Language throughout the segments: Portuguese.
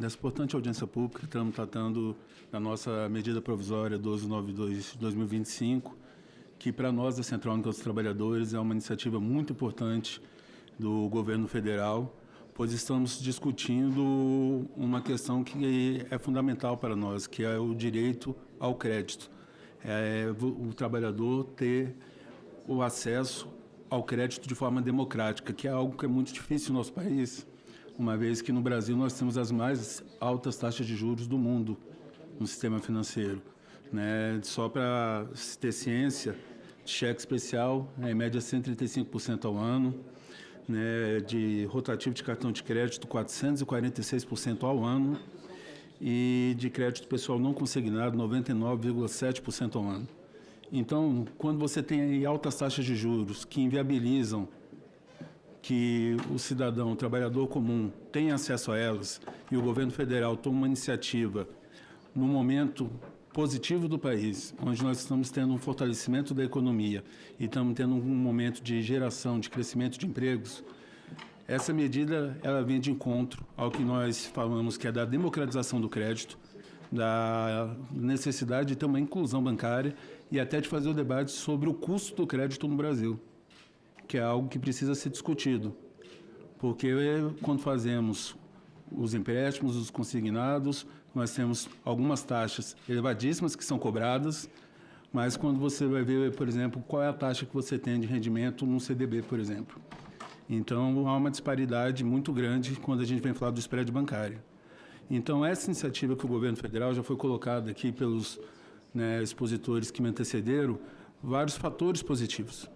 Nessa importante audiência pública, estamos tratando da nossa medida provisória 1292 de 2025, que para nós da Central Única dos Trabalhadores é uma iniciativa muito importante do governo federal, pois estamos discutindo uma questão que é fundamental para nós, que é o direito ao crédito. O trabalhador ter o acesso ao crédito de forma democrática, que é algo que é muito difícil no nosso país, uma vez que no Brasil nós temos as mais altas taxas de juros do mundo no sistema financeiro. Só para ter ciência, cheque especial é em média 135% ao ano, de rotativo de cartão de crédito 446% ao ano e de crédito pessoal não consignado 99,7% ao ano. Então, quando você tem aí altas taxas de juros que inviabilizam que o cidadão, o trabalhador comum, tenha acesso a elas e o governo federal toma uma iniciativa no momento positivo do país, onde nós estamos tendo um fortalecimento da economia e estamos tendo um momento de geração, de crescimento de empregos, essa medida ela vem de encontro ao que nós falamos que é da democratização do crédito, da necessidade de ter uma inclusão bancária e até de fazer o debate sobre o custo do crédito no Brasil, que é algo que precisa ser discutido, porque quando fazemos os empréstimos, os consignados, nós temos algumas taxas elevadíssimas que são cobradas, mas quando você vai ver, por exemplo, qual é a taxa que você tem de rendimento num CDB, por exemplo. Então, há uma disparidade muito grande quando a gente vem falar do spread bancário. Então, essa iniciativa que o governo federal já foi colocada aqui pelos expositores que me antecederam, vários fatores positivos,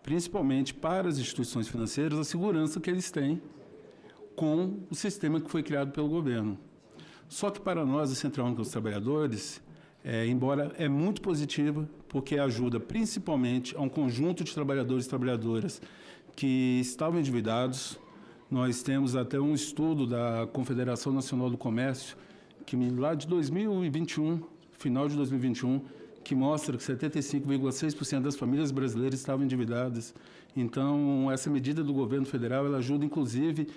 principalmente para as instituições financeiras, a segurança que eles têm com o sistema que foi criado pelo governo. Só que para nós, a Central Única dos Trabalhadores, embora é muito positiva, porque ajuda principalmente a um conjunto de trabalhadores e trabalhadoras que estavam endividados. Nós temos até um estudo da Confederação Nacional do Comércio, que lá de 2021, final de 2021, que mostra que 75,6% das famílias brasileiras estavam endividadas. Então, essa medida do governo federal ela ajuda, inclusive,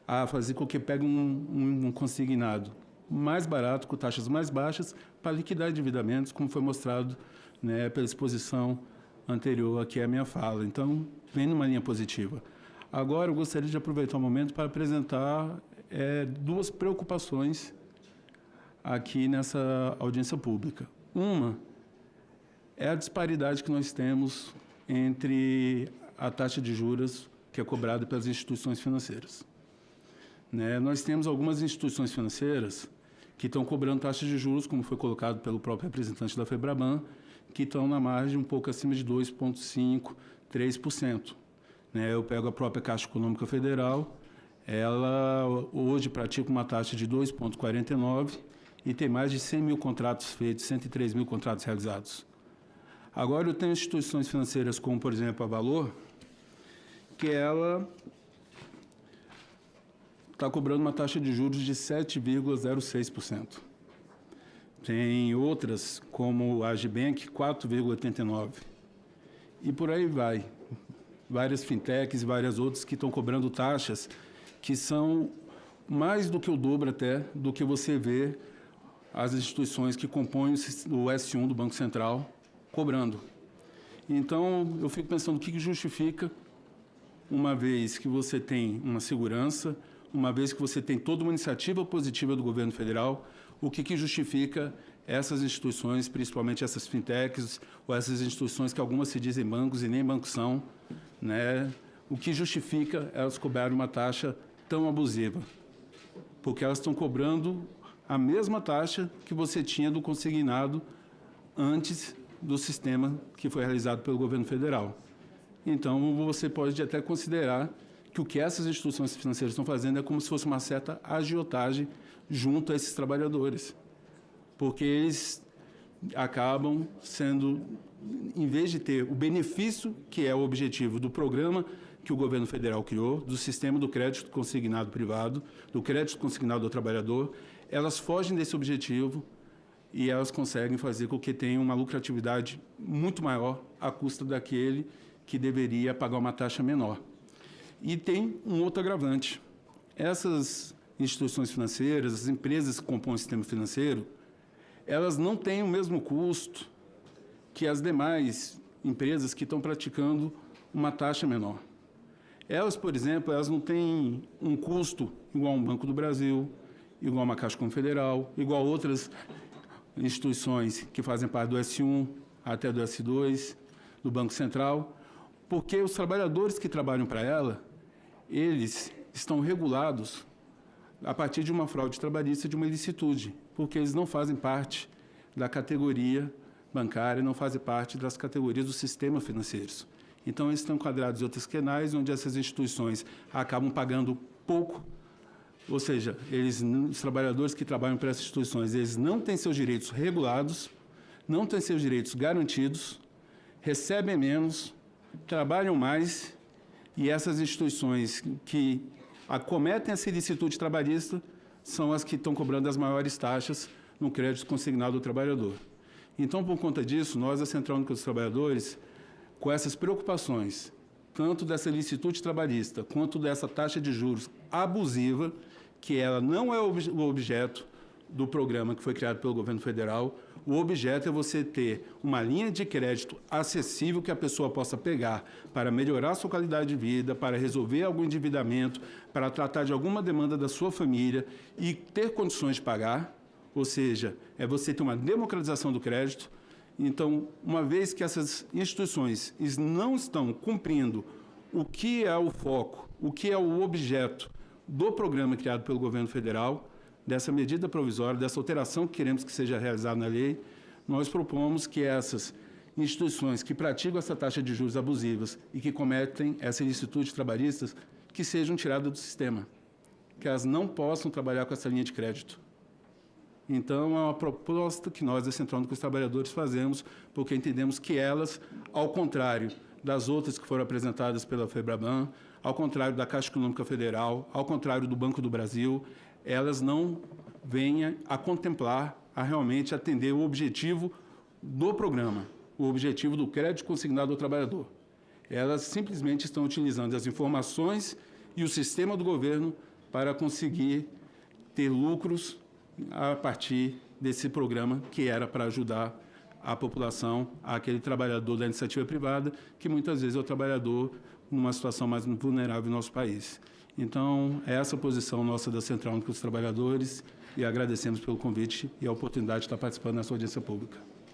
a fazer com que pegue um consignado mais barato, com taxas mais baixas, para liquidar endividamentos, como foi mostrado pela exposição anterior aqui à minha fala. Então, vem numa linha positiva. Agora, eu gostaria de aproveitar o momento para apresentar duas preocupações aqui nessa audiência pública. Uma é a disparidade que nós temos entre a taxa de juros que é cobrada pelas instituições financeiras. Nós temos algumas instituições financeiras que estão cobrando taxas de juros, como foi colocado pelo próprio representante da FEBRABAN, que estão na margem um pouco acima de 2,5%, 3%. Eu pego a própria Caixa Econômica Federal, ela hoje pratica uma taxa de 2,49% e tem mais de 100 mil contratos feitos, 103 mil contratos realizados. Agora, eu tenho instituições financeiras como, por exemplo, a Valor, que ela está cobrando uma taxa de juros de 7,06%. Tem outras, como a Agibank, 4,89%. E por aí vai. Várias fintechs e várias outras que estão cobrando taxas que são mais do que o dobro até do que você vê as instituições que compõem o S1 do Banco Central cobrando. Então, eu fico pensando o que justifica, uma vez que você tem uma segurança, uma vez que você tem toda uma iniciativa positiva do governo federal, o que justifica essas instituições, principalmente essas fintechs, ou essas instituições que algumas se dizem bancos e nem bancos são, o que justifica elas cobrarem uma taxa tão abusiva? Porque elas estão cobrando a mesma taxa que você tinha do consignado antes do sistema que foi realizado pelo governo federal. Então, você pode até considerar que o que essas instituições financeiras estão fazendo é como se fosse uma certa agiotagem junto a esses trabalhadores, porque eles acabam sendo, em vez de ter o benefício, que é o objetivo do programa que o governo federal criou, do sistema do crédito consignado privado, do crédito consignado ao trabalhador, elas fogem desse objetivo e elas conseguem fazer com que tenha uma lucratividade muito maior à custa daquele que deveria pagar uma taxa menor. E tem um outro agravante. Essas instituições financeiras, as empresas que compõem o sistema financeiro, elas não têm o mesmo custo que as demais empresas que estão praticando uma taxa menor. Elas, por exemplo, elas não têm um custo igual a um Banco do Brasil, igual a uma Caixa Confederal, igual a outras instituições que fazem parte do S1 até do S2, do Banco Central, porque os trabalhadores que trabalham para ela, eles estão regulados a partir de uma fraude trabalhista, de uma ilicitude, porque eles não fazem parte da categoria bancária, não fazem parte das categorias do sistema financeiro. Então, eles estão enquadrados em outros canais, onde essas instituições acabam pagando pouco, ou seja, os trabalhadores que trabalham para essas instituições, eles não têm seus direitos regulados, não têm seus direitos garantidos, recebem menos, trabalham mais, e essas instituições que acometem essa ilicitude trabalhista são as que estão cobrando as maiores taxas no crédito consignado ao trabalhador. Então, por conta disso, nós, a Central Única dos Trabalhadores, com essas preocupações, tanto dessa ilicitude trabalhista, quanto dessa taxa de juros abusiva, que ela não é o objeto do programa que foi criado pelo governo federal. O objeto é você ter uma linha de crédito acessível que a pessoa possa pegar para melhorar a sua qualidade de vida, para resolver algum endividamento, para tratar de alguma demanda da sua família e ter condições de pagar. Ou seja, é você ter uma democratização do crédito. Então, uma vez que essas instituições não estão cumprindo o que é o foco, o que é o objeto do programa criado pelo governo federal, dessa medida provisória, dessa alteração que queremos que seja realizada na lei, nós propomos que essas instituições que praticam essa taxa de juros abusivas e que cometem essa ilicitude trabalhistas, que sejam tiradas do sistema, que elas não possam trabalhar com essa linha de crédito. Então, é uma proposta que nós, da Central Única dos Trabalhadores, fazemos, porque entendemos que elas, ao contrário das outras que foram apresentadas pela FEBRABAN, ao contrário da Caixa Econômica Federal, ao contrário do Banco do Brasil, elas não venham a contemplar, a realmente atender o objetivo do programa, o objetivo do crédito consignado ao trabalhador. Elas simplesmente estão utilizando as informações e o sistema do governo para conseguir ter lucros a partir desse programa que era para ajudar a população, aquele trabalhador da iniciativa privada, que muitas vezes é o trabalhador numa situação mais vulnerável no nosso país. Então, é essa a posição nossa da Central Única dos Trabalhadores e agradecemos pelo convite e a oportunidade de estar participando nessa audiência pública.